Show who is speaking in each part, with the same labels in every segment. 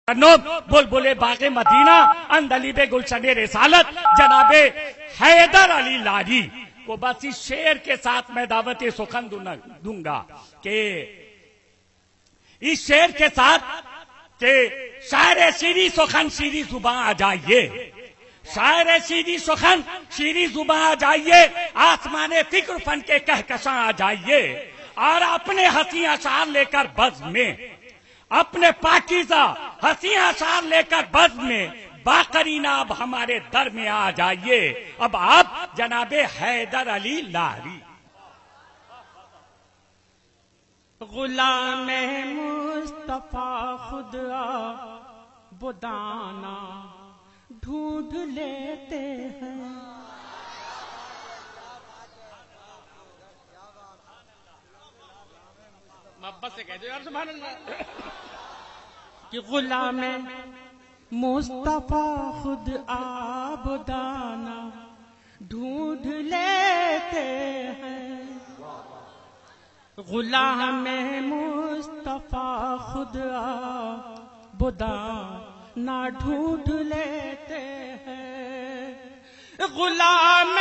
Speaker 1: بلبل باغ مدینہ اندلیب گلشن رسالت جناب حیدر علی لاری کو بس اس شعر کے ساتھ میں دعوت سخن دوں گا کہ اس شعر کے ساتھ کہ شاعر شیریں سخن شیریں زباں آ جائیے، شاعر شیریں سخن شیریں زباں آ جائیے، آسمان فکر فن کے کہکشاں آ جائیے، اور اپنے حسین اشعار لے کر بزم میں، اپنے پاکیزہ حسین اشعار لے کر بزم میں باقرینہ اب ہمارے در میں آ جائیے۔ اب آپ جناب حیدر علی لاری۔
Speaker 2: غلام مصطفیٰ خود بدانا ڈھونڈ لیتے ہیں،
Speaker 1: محبت سے کہہ دو یار سبحان اللہ
Speaker 2: کہ غلام مصطفیٰ خود بدانا ڈھونڈ لیتے ہیں، غلام مصطفیٰ خود بدانا ڈھونڈ لیتے ہیں، غلام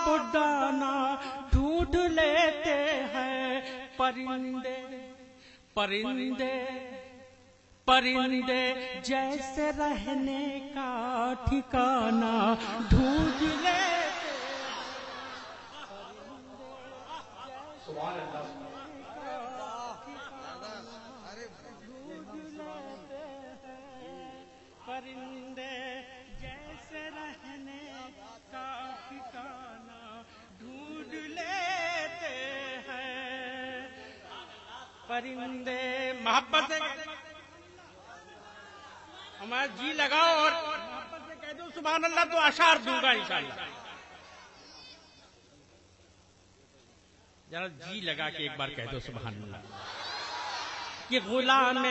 Speaker 2: بدانا ڈھونڈ لیتے ہیں، پرندے پرندے پرندے جیسے رہنے کا ٹھکانہ ڈھونڈ لیتے پرندے جیسے رہنے کا ٹھکانہ ڈھونڈ لیتے ہیں، پرندے
Speaker 1: محبت سے ہمارا جی لگاؤ اور محبت سے کہہ دو سبحان اللہ تو اشعار دوں گا انشاءاللہ۔ ذرا جی لگا کے ایک بار کہہ دو سبحان اللہ۔
Speaker 2: کہ غلام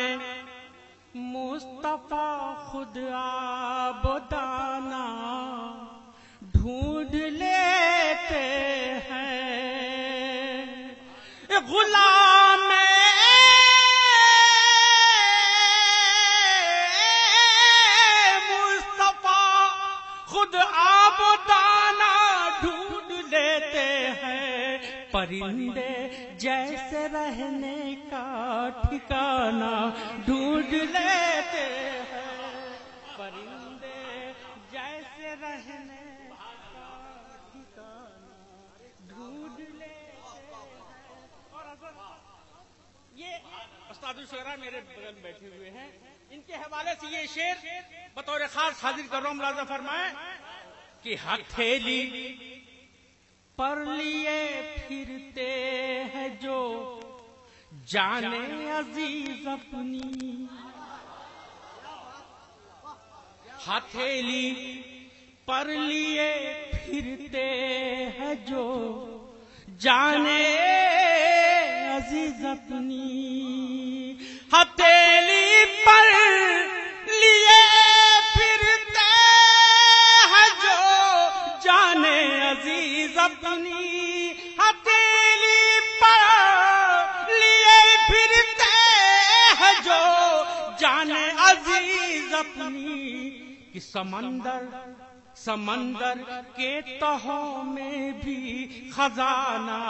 Speaker 2: مصطفیٰ خود بدانا ڈھونڈ لیتے ہیں، غلام مصطفیٰ خود بدانا ڈھونڈ لیتے ہیں، پرندے جیسے رہنے کا ٹھکانہ ڈھونڈ لیتے ہیں، پرندے جیسے رہنے ڈھونڈ لیتے ہیں۔ اور یہ
Speaker 1: استاد الشعراء میرے بغل میں بیٹھے ہوئے ہیں، ان کے حوالے سے یہ شعر بطور خاص حاضر کر رہا ہوں، ملاحظہ فرمائیں کہ ہتھیلی
Speaker 2: پر لیے پھرتے ہیں جو جانے عزیز اپنی، ہتھیلی پر لیے پھرتے ہیں جو جانے عزیز اپنی، ہتھیلی پر لیے پھرتے ہیں جو جانے عزیز اپنی، ہتھیلی پر لیے پھرتے ہیں جو جانے عزیز اپنی، کہ سمندر کے تہوں میں بھی خزانہ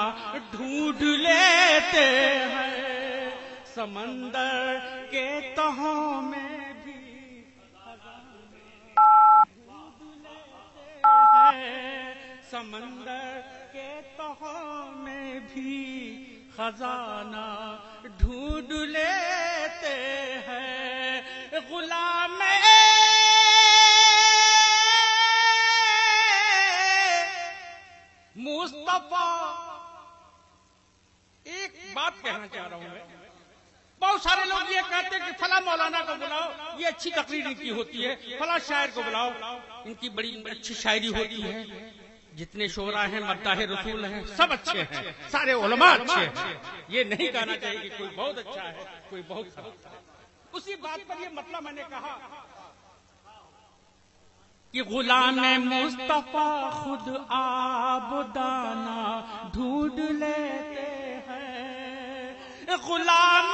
Speaker 2: ڈھونڈ لیتے ہیں، سمندر کے تہوں میں بھی خزانہ ڈھونڈ لیتے ہیں، سمندر کے تہوں میں بھی خزانہ ڈھونڈ لیتے ہیں، غلام
Speaker 1: مصطفیٰ۔ ایک بات کہنا چاہ رہا ہوں میں، بہت سارے لوگ یہ کہتے ہیں کہ فلاں مولانا کو بلاؤ، یہ اچھی تقریر ان کی ہوتی ہے، فلاں شاعر کو بلاؤ، ان کی بڑی اچھی شاعری ہوتی ہے، جتنے شعراء ہیں مداح رسول ہیں سب اچھے ہیں، سارے علماء اچھے ہیں، یہ نہیں کہنا چاہیے کہ کوئی بہت اچھا ہے کوئی بہت خراب ہے۔ اسی بات پر یہ مطلب میں نے کہا
Speaker 2: کہ غلام مصطفیٰ خود آب دانا ڈھونڈ لیتے ہیں، غلام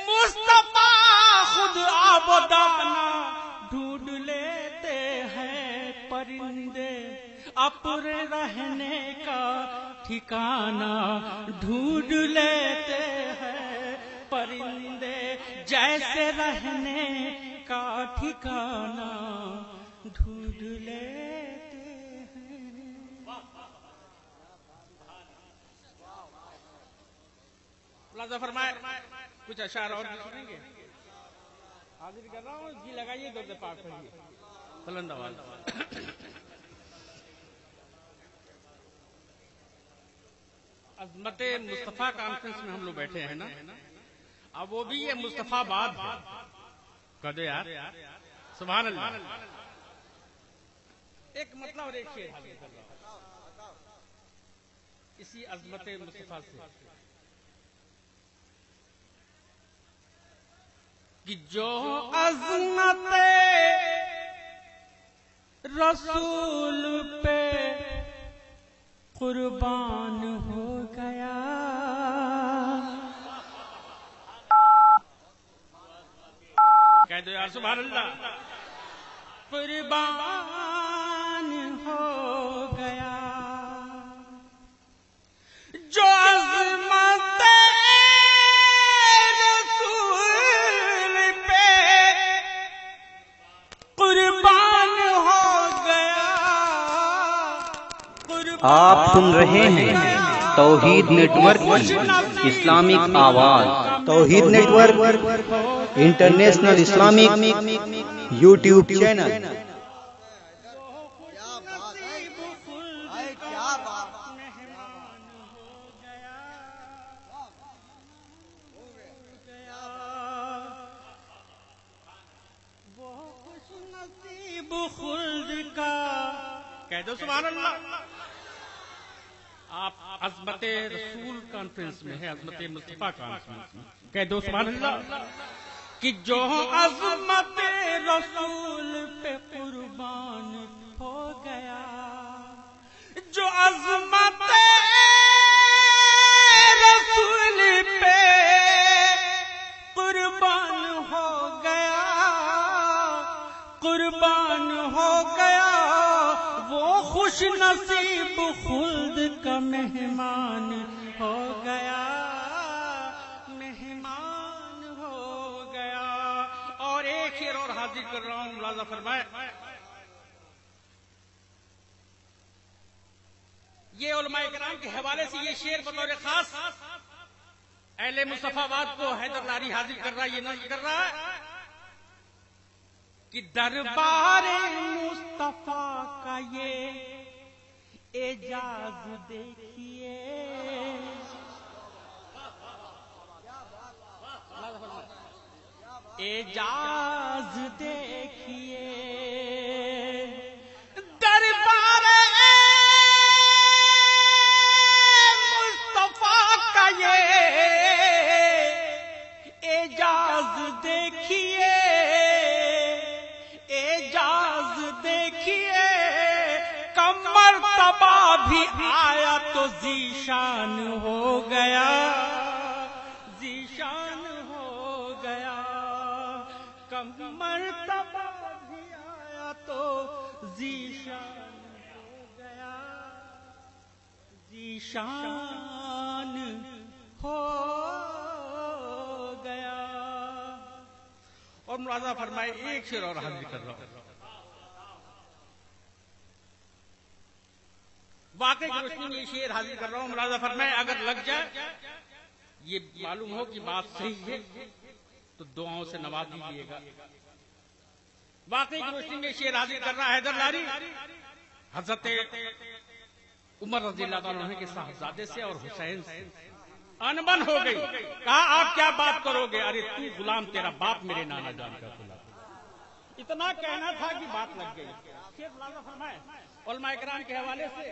Speaker 2: مصطفیٰ خود آب دانا ڈھونڈ لیتے ہیں، پرندے اپنے رہنے کا ٹھکانہ ڈھونڈ لیتے ہیں، پرندے جیسے رہنے کا ٹھکانہ ڈھونڈ لیتے ہیں۔ ملاحظہ فرمائے کچھ اشعار اور بھی سنیں گے، حاضر کر رہا ہوں، جی لگائیے درود پاک پڑھیے بلند آواز۔ عظمت مصطفیٰ کانفرنس میں ہم لوگ بیٹھے ہیں نا، اب وہ بھی یہ مصطفیٰ باد ہے، کہہ دو یار سبحان اللہ۔ ایک مطلب اور ایک شعر حاضر کر رہا ہوں اسی عظمت مصطفیٰ سے، کہ جو عظمت رسول پہ قربان ہو گیا، کہہ دو یار سبحان اللہ، قربان ہو گیا، جو عظمت رسول پہ قربان ہو گیا۔
Speaker 3: آپ سن رہے ہیں توحید نیٹ ورک کی اسلامک آواز، توحید network international Islamic YouTube channel.
Speaker 2: خلد کا کہہ دو سبحان اللہ۔ آپ عظمت رسول کانفرنس میں ہے، عظمت مصطفیٰ کانفرنس میں، کہہ دو سبحان اللہ، کہ جو عظمت رسول پہ قربان ہو گیا، جو عظمت رسول پہ قربان ہو گیا، قربان ہو گیا، وہ خوش نصیب خلد کا مہمان ہو گیا، مہمان ہو گیا۔ اور ایک شعر اور حاضر کر رہا ہوں، ملاحظہ فرمائے، یہ علماء کرام کے حوالے سے یہ شعر بطور خاص اہل مصطفیٰ باد کو حیدر لاری حاضر کر رہا ہے، یہ نقل کر رہا ہے کہ دربار مصطفیٰ کا یہ اعجاز دیکھیے، اعجاز دیکھیے، دربار مصطفیٰ کا یہ اعجاز دیکھیے، اعجاز دیکھیے، کم مرتبہ بھی آیا تو ذیشان ہو گیا، ذیشان ہو گیا، کم مرتبہ بھی آیا تو ذیشان ہو گیا، ذیشان ہو گیا۔ اور ملاحظہ فرمائے ایک شعر اور حاضر کر رہا ہوں، واقعی کی روشنی میں یہ شعر حاضر کر رہا ہوں، ملاحظہ فرمائے، اگر لگ جائے یہ معلوم ہو کہ بات صحیح ہے تو دعاؤں سے نواز دیجیے گا۔ واقعی کی روشنی میں یہ شعر حاضر کر رہا ہے حیدر لاری حضرت عمر رضی اللہ عنہ کے صاحبزادے سے اور حسین سے انبن ہو گئی، کہا آپ کیا بات کرو گے، ارے تو غلام، تیرا باپ میرے نانا جان کا غلام، اتنا کہنا تھا کہ بات لگ گئی۔ شیخ ملاحظہ فرمائے علماء کرام کے حوالے سے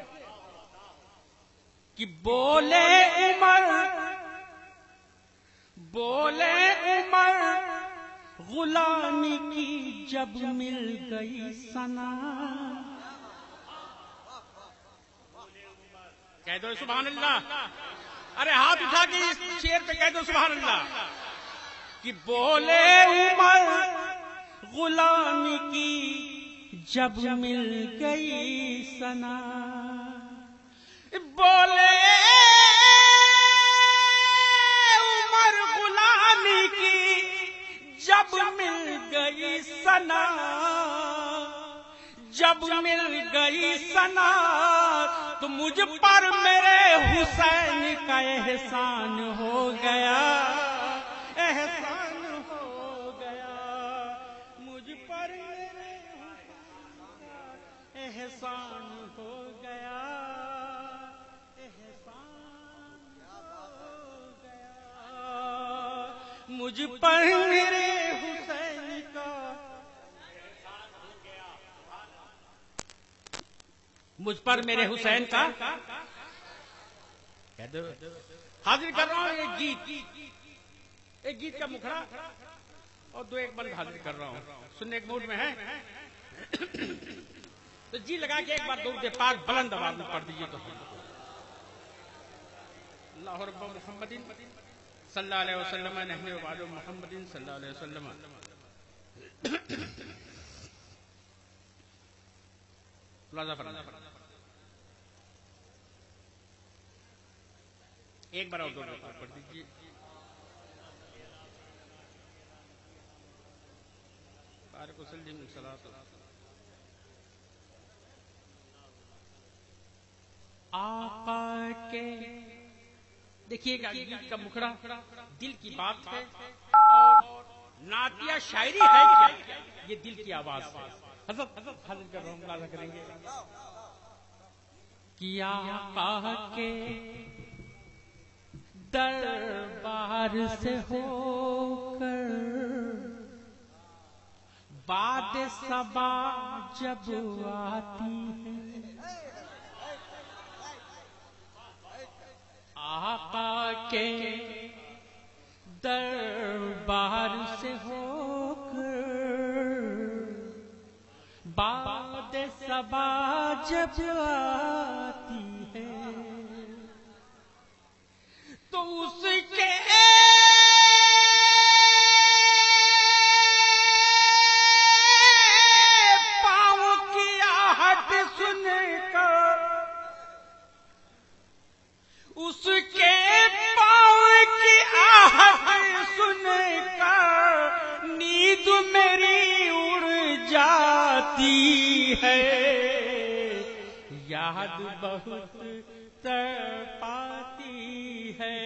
Speaker 2: کہ بولے عمر غلامی کی جب مل گئی سنا. کہہ دو سبحان اللہ. ارے ہاتھ اٹھا کے اس شعر پہ کہہ دو سبحان اللہ. کہ بولے عمر غلامی کی جب مل گئی سنا. بولے عمر غلامی کی جب مل گئی سنا. جب مل گئی سنا تو مجھ پر میرے حسین کا احسان ہو گیا. احسان ہو گیا مجھ پر میرے حسین کا احسان ہو گیا. احسان ہو گیا مجھ پر میرے حسین کا. مجھ پر میرے حسین کا. حاضر کر رہا ہوں ایک گیت کا مکھڑا اور دو ایک بند حاضر کر رہا ہوں. سننے کے موڈ میں ہے تو جی لگا کے ایک بار درود پاک بلند آواز میں پڑھ دیجیے. تو اللہ رب محمد صلی اللہ علیہ وسلم نحن وبعد محمد صلی اللہ علیہ وسلم. ایک بار اور دو پڑھ دیجیے. بارک وسلم صلاۃ آقا کے. دیکھیے گا گیت کا مکھڑا دل کی بات ہے اور نعتیہ شاعری ہے کیا یہ دل کی آواز ہے. حضرت حاضر کر رہا ہوں ملاحظہ کریں گے. کیا آقا کے دربار سے ہو کر باد صبا جب آتی ہے. آقا کے دربار سے ہو کر باد صبا جب آتی ہے تو اس کے پاؤں کی آہٹ سن کر اس کے پاؤں کی آہٹ سن کر نیند میری اڑ جاتی ہے. یاد بہت تڑپاتی ہے.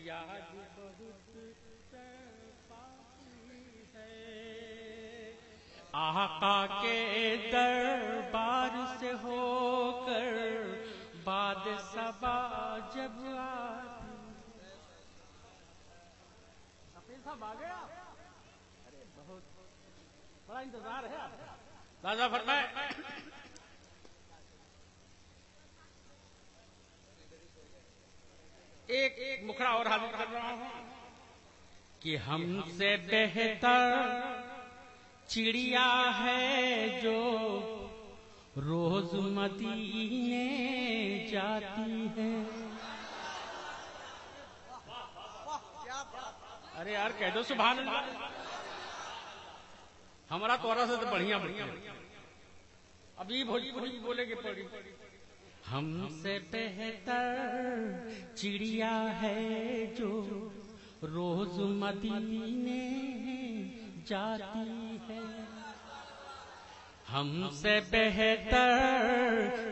Speaker 2: یاد بہت تڑپاتی ہے. آقا کے دربار سے ہو کر باد صبا جب آتی. صاحب آ گیا. ارے بہت بڑا انتظار ہے. راجا فرمائے ایک مکھڑا اور حاضر کر رہا ہوں کہ ہم سے بہتر چڑیا ہے جو روز مدینے جاتی ہے. ارے یار کہہ دو سبحان اللہ. ہمارا تورا سے تو بڑھیا بڑھیا. ابھی بھوجپوری بولے گے پڑی. ہم سے بہتر چڑیا ہے جو روز مدینے جاتی ہے. ہم سے بہتر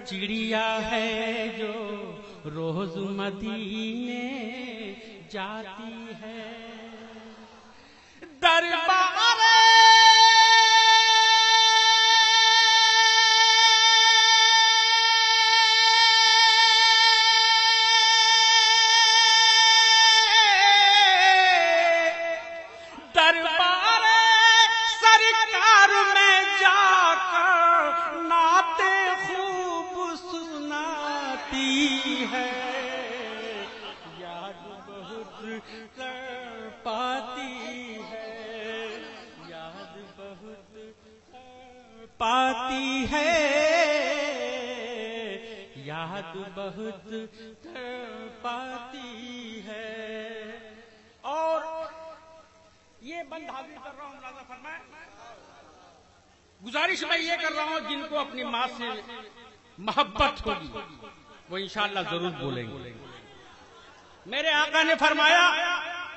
Speaker 2: چڑیا ہے جو روز مدینے جاتی ہے. دربار سرکار میں جا کر نعتیں خوب سناتی ہے. یاد بہت تڑپاتی بہت پاتی ہے، یاد بہت پاتی ہے. اور یہ بند حاضر کر رہا ہوں، ملاحظہ فرمائیں. گزارش میں یہ کر رہا ہوں جن کو اپنی ماں سے محبت ہوگی وہ انشاءاللہ ضرور بولیں گے. میرے آقا نے فرمایا،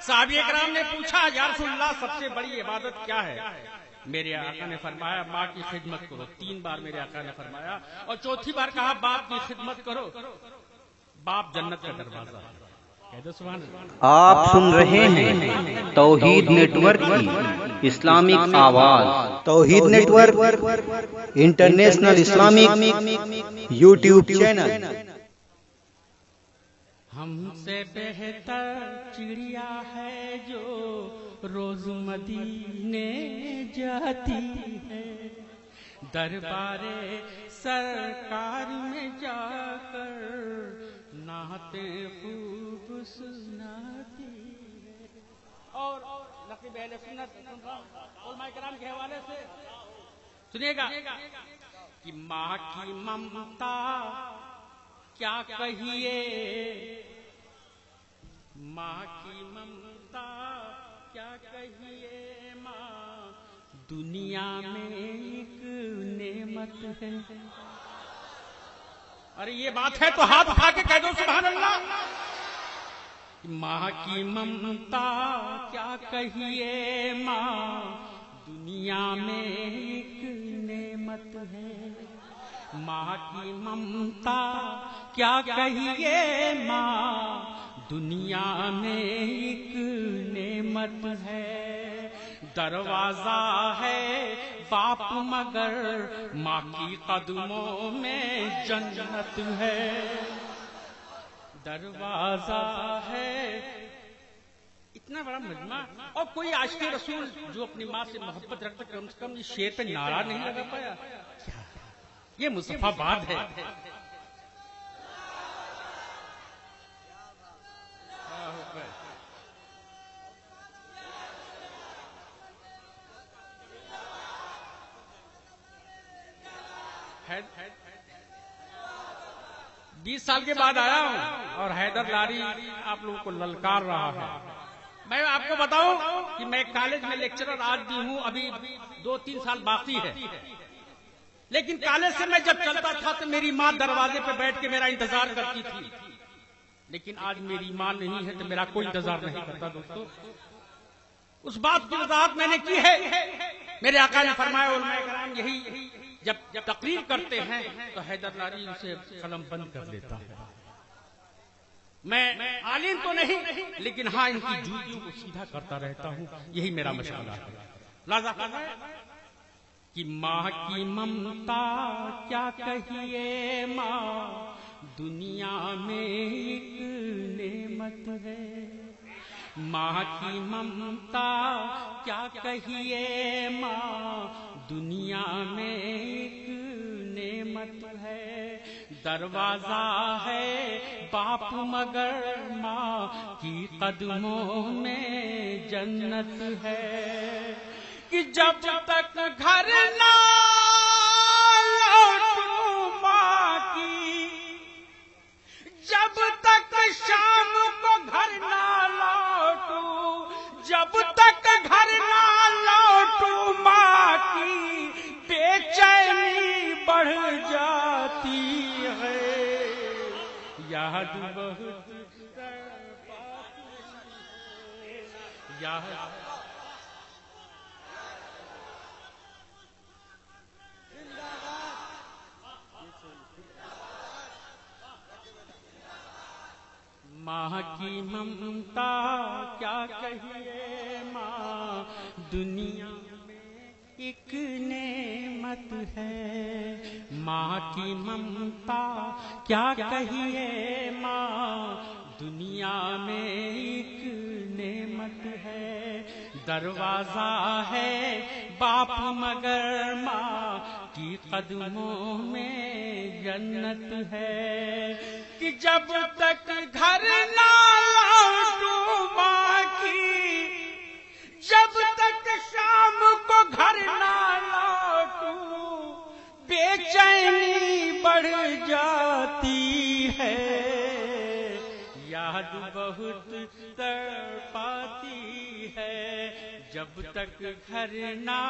Speaker 2: صحابہ کرام نے پوچھا یا رسول اللہ سب سے بڑی عبادت کیا ہے؟ میرے آقا نے فرمایا ماں کی خدمت کرو. 3 بار میرے آقا نے فرمایا، اور چوتھی بار کہا باپ کی خدمت کرو. باپ جنت کا دروازہ ہے. کہہ دو سبحان اللہ.
Speaker 3: آپ سن رہے ہیں توحید نیٹ ورک کی اسلامک آواز. توحید network international Islamic YouTube channel.
Speaker 2: ہم سے بہتر چڑیا ہے جو روز مدینے جاتی ہے، دربار سرکار میں جا کر نعتیں خوب سناتی ہے. اور نقیب اہل سنت علماء کرام کے حوالے سے سنیے گا کہ ماں کی ممتا کیا کہیے، ماں کی ممتا کیا کہیے، ماں دنیا میں ایک نعمت ہے. ارے یہ بات ہے تو ہاتھ اٹھا کے کہہ دو سبحان اللہ. ماں کی ممتا کیا کہیے، ماں دنیا میں ایک نعمت ہے. ماں کی ممتا کیا کہیے، ماں دنیا میں ایک نعمت ہے. دروازہ ہے باپ مگر ماں کی قدموں میں جنت ہے. دروازہ ہے. اتنا بڑا مجمع اور کوئی عاشق رسول جو اپنی ماں سے محبت رکھتا کم سے کم اس شعر پہ نعرہ نہیں لگا پایا. یہ مصطفیٰ بات ہے. بیس سال کے بعد آیا ہوں اور حیدر لاری آپ لوگوں کو للکار رہا ہے. میں آپ کو بتاؤں کہ میں کالج میں لیکچرر آج بھی ہوں، ابھی 2-3 سال باقی ہے. لیکن کالج سے میں جب چلتا تھا تو میری ماں دروازے پہ بیٹھ کے میرا انتظار کرتی تھی. لیکن آج میری ماں نہیں ہے تو میرا کوئی انتظار نہیں کرتا. دوستو اس بات کی وضاحت میں نے کی ہے. میرے آقا نے فرمایا علماء کرام یہی جب تقریر کرتے ہیں تو حیدر لاری اسے قلم بند کر لیتا ہے. میں عالم تو نہیں لیکن ہاں ان کی جوتیوں کو سیدھا کرتا رہتا ہوں. یہی میرا مشغلہ ہے. لہذا کہ ماں کی ممتا کیا کہیے، ماں دنیا میں ایک نعمت ہے. ماں کی ممتا کیا کہیے، ماں دنیا میں ایک نعمت ہے. دروازہ ہے باپ مگر ماں کی قدموں میں جنت ہے. کہ جب تک گھر نہ لوٹوں ماں کی، جب تک شام کو گھر نہ لوٹوں، جب تک گھر نہ لوٹوں ماں کی بے چینی بڑھ جاتی ہے. یاد بہت یاد ماں کی ممتا کیا کہیے، ماں دنیا میں ایک نعمت ہے. ماں کی ممتا کیا کہیے، ماں دنیا میں ایک نعمت ہے. دروازہ ہے باپ مگر ماں کی قدموں میں جنت ہے. کہ جب تک گھر نہ لوٹوں ماں کی، جب تک تک شام کو گھر نہ لوٹوں بے چینی بڑھ جاتی ہے، یاد بہت تڑپاتی ہے، جب تک گھر نہ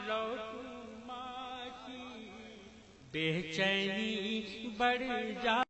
Speaker 2: لوٹوں ماں کی بے چینی بڑھ جاتی